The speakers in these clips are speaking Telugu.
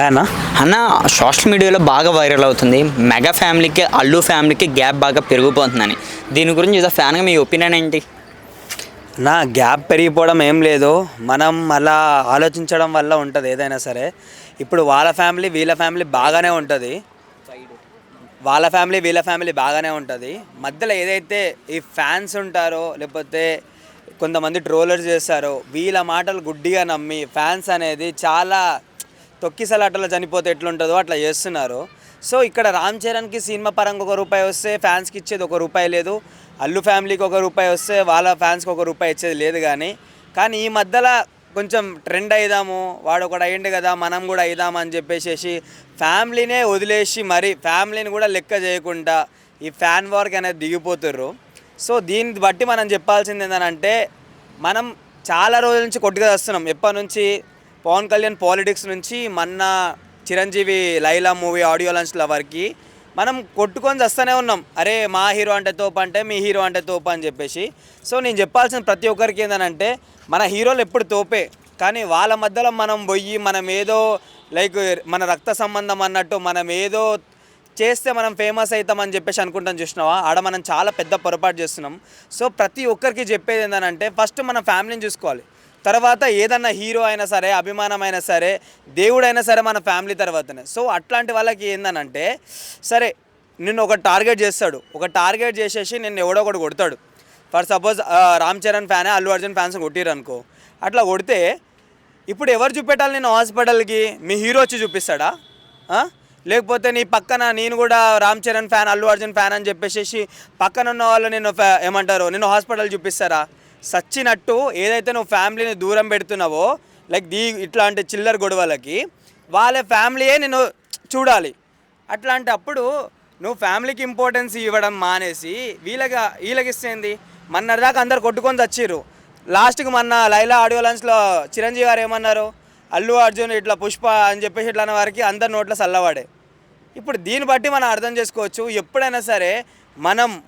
అన్న అన్న సోషల్ మీడియాలో బాగా వైరల్ అవుతుంది. మెగా ఫ్యామిలీకి అల్లు ఫ్యామిలీకి గ్యాప్ బాగా పెరిగిపోతుందని. దీని గురించి ఏదో ఫ్యాన్గా మీ ఒపీనియన్ ఏంటి? నా గ్యాప్ పెరిగిపోవడం ఏం లేదు. మనం అలా ఆలోచించడం వల్ల ఉంటుంది ఏదైనా సరే. ఇప్పుడు వాళ్ళ ఫ్యామిలీ వీళ్ళ ఫ్యామిలీ బాగానే ఉంటుంది, వాళ్ళ ఫ్యామిలీ వీళ్ళ ఫ్యామిలీ బాగానే ఉంటుంది. మధ్యలో ఏదైతే ఈ ఫ్యాన్స్ ఉంటారో లేకపోతే కొంతమంది ట్రోలర్స్ చేస్తారో వీళ్ళ మాటలు గుడ్డిగా నమ్మి ఫ్యాన్స్ అనేది చాలా తొక్కిసలాటలో చనిపోతే ఎట్లుంటుందో అట్లా చేస్తున్నారు. సో ఇక్కడ రామ్ చరణ్కి సినిమా పరంగా ₹1 వస్తే ఫ్యాన్స్కి ఇచ్చేది ₹1 లేదు, అల్లు ఫ్యామిలీకి ₹1 వస్తే వాళ్ళ ఫ్యాన్స్కి ₹1 ఇచ్చేది లేదు. కానీ ఈ మధ్యలో కొంచెం ట్రెండ్ అయిదాము, వాడు ఒకడు అయ్యిండు కదా మనం కూడా అయిదామని చెప్పేసి ఫ్యామిలీనే వదిలేసి మరి ఫ్యామిలీని కూడా లెక్క చేయకుండా ఈ ఫ్యాన్ వార్కి అనేది దిగిపోతుర్రు. సో దీన్ని బట్టి మనం చెప్పాల్సింది ఏంటంటే, మనం చాలా రోజుల నుంచి కొట్టుగా వస్తున్నాం. ఎప్పటి నుంచి పవన్ కళ్యాణ్ పాలిటిక్స్ నుంచి మొన్న చిరంజీవి లైలా మూవీ ఆడియో లాంచ్ల వరకు మనం కొట్టుకొని వస్తూనే ఉన్నాం. అరే మా హీరో అంటే తోపు అంటే మీ హీరో అంటే తోపు అని చెప్పేసి. సో నేను చెప్పాల్సిన ప్రతి ఒక్కరికి ఏంటంటే, మన హీరోలు ఎప్పుడు తోపే, కానీ వాళ్ళ మధ్యలో మనం పోయి మనం ఏదో లైక్ మన రక్త సంబంధం అన్నట్టు మనం ఏదో చేస్తే మనం ఫేమస్ అవుతామని చెప్పేసి అనుకుంటాం. చూసినావా, ఆడ మనం చాలా పెద్ద పొరపాటు చేస్తున్నాం. సో ప్రతి ఒక్కరికి చెప్పేది ఏంటంటే, ఫస్ట్ మన ఫ్యామిలీని చూసుకోవాలి, తర్వాత ఏదన్నా హీరో అయినా సరే, అభిమానమైనా సరే, దేవుడైనా సరే మన ఫ్యామిలీ తర్వాతనే. సో అట్లాంటి వాళ్ళకి ఏందనంటే, సరే నిన్ను ఒక టార్గెట్ చేస్తాడు, ఒక టార్గెట్ చేసేసి నిన్ను ఎవడో ఒకటి కొడతాడు. ఫర్ సపోజ్ రామ్ చరణ్ ఫ్యానే అల్లు అర్జున్ ఫ్యాన్స్ కొట్టిరు అనుకో, అట్లా కొడితే ఇప్పుడు ఎవరు చూపెట్టాలి నేను హాస్పిటల్కి? మీ హీరో వచ్చి చూపిస్తాడా? లేకపోతే నీ పక్కన నేను కూడా రామ్ చరణ్ ఫ్యాన్ అల్లు అర్జున్ ఫ్యాన్ అని చెప్పేసి పక్కన ఉన్న వాళ్ళు నేను ఏమంటారు నిన్ను హాస్పిటల్ చూపిస్తారా? సచ్చినట్టు ఏదైతే నువ్వు ఫ్యామిలీని దూరం పెడుతున్నావో లైక్ ఇట్లాంటి చిల్లర గొడవలకి వాళ్ళ ఫ్యామిలీయే నేను చూడాలి. అట్లాంటి అప్పుడు నువ్వు ఫ్యామిలీకి ఇంపార్టెన్స్ ఇవ్వడం మానేసి వీళ్ళకి ఇస్తేంది? మొన్నటిదాకా అందరు కొట్టుకొని చచ్చిర్రు. లాస్ట్కి మొన్న లైలా ఆడియో లాంచ్లో చిరంజీవి గారు ఏమన్నారు? అల్లు అర్జున్ ఇట్లా పుష్ప అని చెప్పేసి ఇట్లా అన్న వారికి అందరి నోట్లో చల్లవాడే. ఇప్పుడు దీన్ని బట్టి మనం అర్థం చేసుకోవచ్చు, ఎప్పుడైనా సరే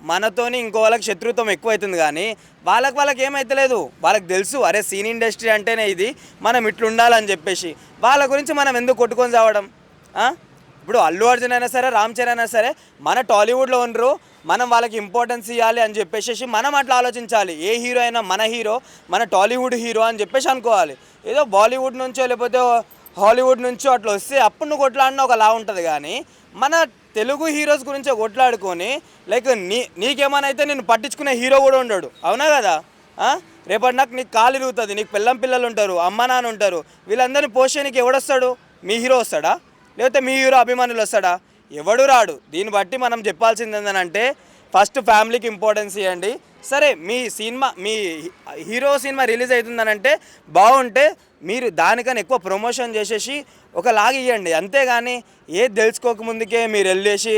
మనతోని ఇంకో వాళ్ళకి శత్రుత్వం ఎక్కువైతుంది, కానీ వాళ్ళకి ఏమైతలేదు. వాళ్ళకి తెలుసు, అరే సీన్ ఇండస్ట్రీ అంటేనే ఇది, మనం ఇట్లా ఉండాలని చెప్పేసి. వాళ్ళ గురించి మనం ఎందుకు కొట్టుకొని చావడం? ఇప్పుడు అల్లు అర్జున్ అయినా సరే, రామ్ చరణ్ అయినా సరే మన టాలీవుడ్లో ఉండరు, మనం వాళ్ళకి ఇంపార్టెన్స్ ఇవ్వాలి అని చెప్పేసి మనం అట్లా ఆలోచించాలి. ఏ హీరో అయినా మన హీరో, మన టాలీవుడ్ హీరో అని చెప్పేసి అనుకోవాలి. ఏదో బాలీవుడ్ నుంచో లేకపోతే హాలీవుడ్ నుంచో అట్లా వస్తే అప్పుడు నువ్వు కొట్లాడినా ఒకలా ఉంటుంది, కానీ మన తెలుగు హీరోస్ గురించి కొట్లాడుకొని లైక్ నీకేమైనా అయితే నేను పట్టించుకునే హీరో కూడా ఉండడు. అవునా కదా? రేపటి నాకు నీకు కాలు ఇరుగుతుంది, నీకు పిల్లలు ఉంటారు, అమ్మ నాన్న ఉంటారు, వీళ్ళందరినీ పోషణకి ఎవడొస్తాడు? మీ హీరో వస్తాడా? లేకపోతే మీ హీరో అభిమానులు వస్తాడా? ఎవడు రాడు. దీన్ని బట్టి మనం చెప్పాల్సింది ఏంటంటే, ఫస్ట్ ఫ్యామిలీకి ఇంపార్టెన్స్ ఇవ్వండి. సరే మీ హీరో సినిమా రిలీజ్ అవుతుందనంటే బాగుంటే మీరు దానికన్నా ఎక్కువ ప్రమోషన్ చేసేసి ఒకలాగా ఇవ్వండి. అంతేగాని ఏది తెలుసుకోకముందుకే మీరు వెళ్ళేసి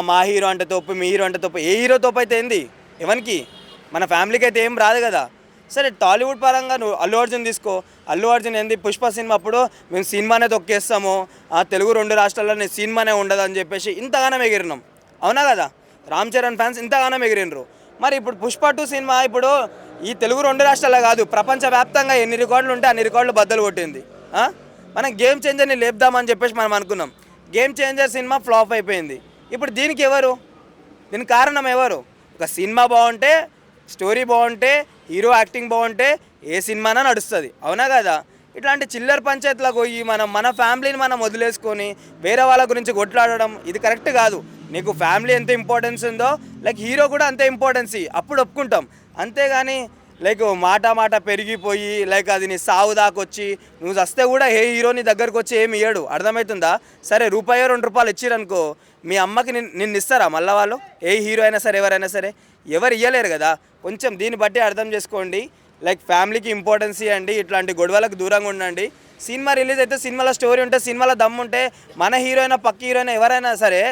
మా హీరో అంటే తప్పు, మీ హీరో అంటే తప్పు. ఏ హీరో తప్పు అయితే ఏంది? ఎవరికి? మన ఫ్యామిలీకి అయితే ఏం రాదు కదా. సరే టాలీవుడ్ పరంగా నువ్వు అల్లు అర్జున్ తీసుకో. అల్లు అర్జున్ ఏంది, పుష్ప సినిమా అప్పుడు మేము సినిమానే తొక్కేస్తాము, తెలుగు 2 రాష్ట్రాల్లో నేను సినిమానే ఉండదు అని చెప్పేసి ఇంతగానో ఎగిరినాం. అవునా కదా? రామ్ చరణ్ ఫ్యాన్స్ ఇంతగానో ఎగిరినరు. మరి ఇప్పుడు పుష్ప 2 సినిమా ఇప్పుడు ఈ తెలుగు 2 రాష్ట్రాల్లో కాదు, ప్రపంచవ్యాప్తంగా ఎన్ని రికార్డులు ఉంటే అన్ని రికార్డులు బద్దలు కొట్టింది. మనం గేమ్ చేంజర్ని లేపుదామని చెప్పేసి మనం అనుకున్నాం. గేమ్ చేంజర్ సినిమా ఫ్లాప్ అయిపోయింది. ఇప్పుడు దీనికి కారణం ఎవరు? ఒక సినిమా బాగుంటే, స్టోరీ బాగుంటే, హీరో యాక్టింగ్ బాగుంటే ఏ సినిమానా నడుస్తుంది. అవునా కదా? ఇట్లాంటి చిల్లర పంచాయతీలకు పోయి మన ఫ్యామిలీని మనం వదిలేసుకొని వేరే వాళ్ళ గురించి కొట్లాడడం ఇది కరెక్ట్ కాదు. నీకు ఫ్యామిలీ ఎంత ఇంపార్టెన్స్ ఉందో లైక్ హీరో కూడా అంతే ఇంపార్టెన్స్ అప్పుడు ఒప్పుకుంటాం. అంతేగాని లైక్ మాట పెరిగిపోయి లైక్ అది నీ సావు దాకొచ్చి నువ్వు వస్తే కూడా ఏ హీరో నీ దగ్గరకు వచ్చి ఏమి ఇయ్యడు. అర్థమవుతుందా? సరే ₹1 ₹2 ఇచ్చిరనుకో, మీ అమ్మకి నిన్ను ఇస్తారా మళ్ళీ వాళ్ళు? ఏ హీరో అయినా సరే, ఎవరైనా సరే ఎవరు ఇవ్వలేరు కదా. కొంచెం దీన్ని బట్టి అర్థం చేసుకోండి. లైక్ ఫ్యామిలీకి ఇంపార్టెన్స్ ఇవ్వండి, ఇట్లాంటి గొడవలకు దూరంగా ఉండండి. సినిమా రిలీజ్ అయితే సినిమాలో స్టోరీ ఉంటే, సినిమాలో దమ్ము ఉంటే మన హీరో అయినా పక్క హీరో అయినా ఎవరైనా సరే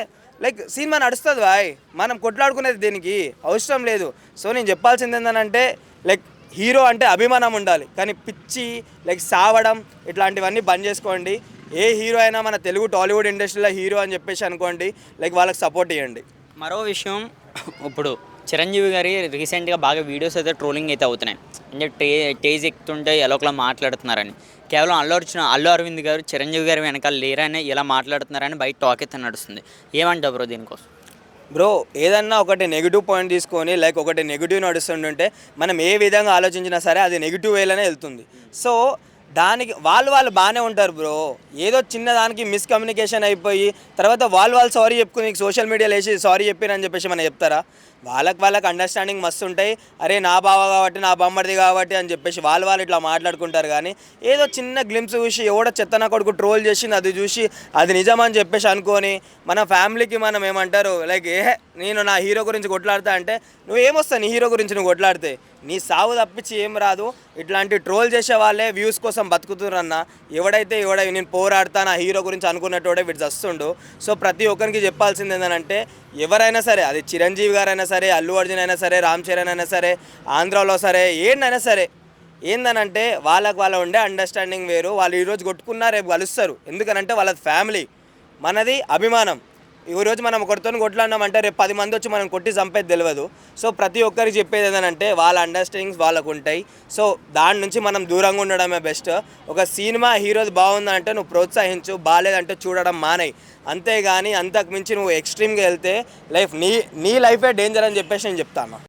లైక్ సినిమా నడుస్తుంది బాయ్. మనం కొట్లాడుకునేది దేనికి అవసరం లేదు. సో నేను చెప్పాల్సింది ఏంటంటే, లైక్ హీరో అంటే అభిమానం ఉండాలి, కానీ పిచ్చి లైక్ సావడం ఇట్లాంటివన్నీ బంద్ చేసుకోండి. ఏ హీరో అయినా మన తెలుగు టాలీవుడ్ ఇండస్ట్రీలో హీరో అని చెప్పేసి అనుకోండి, లైక్ వాళ్ళకి సపోర్ట్ ఇవ్వండి. మరో విషయం, ఇప్పుడు చిరంజీవి గారి రీసెంట్గా బాగా వీడియోస్ అయితే ట్రోలింగ్ అయితే అవుతున్నాయి. అంటే టేజ్ ఎక్కుతుంటే ఎలా ఒకలా మాట్లాడుతున్నారని. కేవలం అల్లు అరవింద్ గారు చిరంజీవి గారి వెనకాల లేరని ఇలా మాట్లాడుతున్నారని బయట టాక్ అయితే నడుస్తుంది. ఏమంటావు బ్రో దీనికోసం? బ్రో ఏదన్నా ఒకటి నెగిటివ్ పాయింట్ తీసుకొని లైక్ ఒకటి నెగిటివ్ నడుస్తుంటుంటే మనం ఏ విధంగా ఆలోచించినా సరే అది నెగిటివ్ వేలోనే వెళ్తుంది. సో దానికి వాళ్ళు బాగానే ఉంటారు బ్రో. ఏదో చిన్న దానికి మిస్కమ్యూనికేషన్ అయిపోయి తర్వాత వాళ్ళు సారీ చెప్పుకుని సోషల్ మీడియాలో వేసి సారీ చెప్పిరని చెప్పేసి మనం చెప్తారా? వాళ్ళకి అండర్స్టాండింగ్ మస్తు ఉంటాయి. అరే నా బావ కాబట్టి నా బామ్మర్ది కాబట్టి అని చెప్పేసి వాళ్ళు ఇట్లా మాట్లాడుకుంటారు. కానీ ఏదో చిన్న గ్లిమ్స్ చూసి ఎవడో చెత్తన కొడుకు ట్రోల్ చేసి అది చూసి అది నిజమని చెప్పేసి అనుకొని మన ఫ్యామిలీకి మనం ఏమంటారు లైక్ నేను నా హీరో గురించి కొట్లాడతా అంటే నువ్వేమొస్తావు నీ హీరో గురించి నువ్వు కొట్లాడితే? నీ సావు తప్పించి ఏం రాదు. ఇట్లాంటి ట్రోల్ చేసే వాళ్ళే వ్యూస్ కోసం బతుకుతురన్న. ఎవడైతే నేను పోరాడతా నా హీరో గురించి అనుకున్నట్టోడే వీడు వస్తుండు. సో ప్రతి ఒక్కరికి చెప్పాల్సింది ఏంటంటే ఎవరైనా సరే, అది చిరంజీవి గారైనా సరే, అల్లు అర్జున్ అయినా సరే, రామ్ చరణ్ అయినా సరే, ఆంధ్రాలో సరే, ఏంటైనా సరే, ఏందనంటే వాళ్ళ ఉండే అండర్స్టాండింగ్ వేరు. వాళ్ళు ఈరోజు కొట్టుకున్నా రేపు కలుస్తారు. ఎందుకనంటే వాళ్ళది ఫ్యామిలీ, మనది అభిమానం. ఈరోజు మనం ఒకరితో కొట్లాడినామంటే రేపు 10 మంది వచ్చి మనం కొట్టి చంపేది తెలియదు. సో ప్రతి ఒక్కరికి చెప్పేది ఏంటంటే వాళ్ళ అండర్స్టాండింగ్స్ వాళ్ళకు ఉంటాయి. సో దాని నుంచి మనం దూరంగా ఉండడమే బెస్ట్. ఒక సినిమా హీరోది బాగుందంటే నువ్వు ప్రోత్సహించు, బాగాలేదంటే చూడడం మానేయి. అంతేగాని అంతకు మించి నువ్వు ఎక్స్ట్రీమ్గా వెళ్తే నీ లైఫే డేంజర్ అని చెప్పేసి నేను చెప్తాను.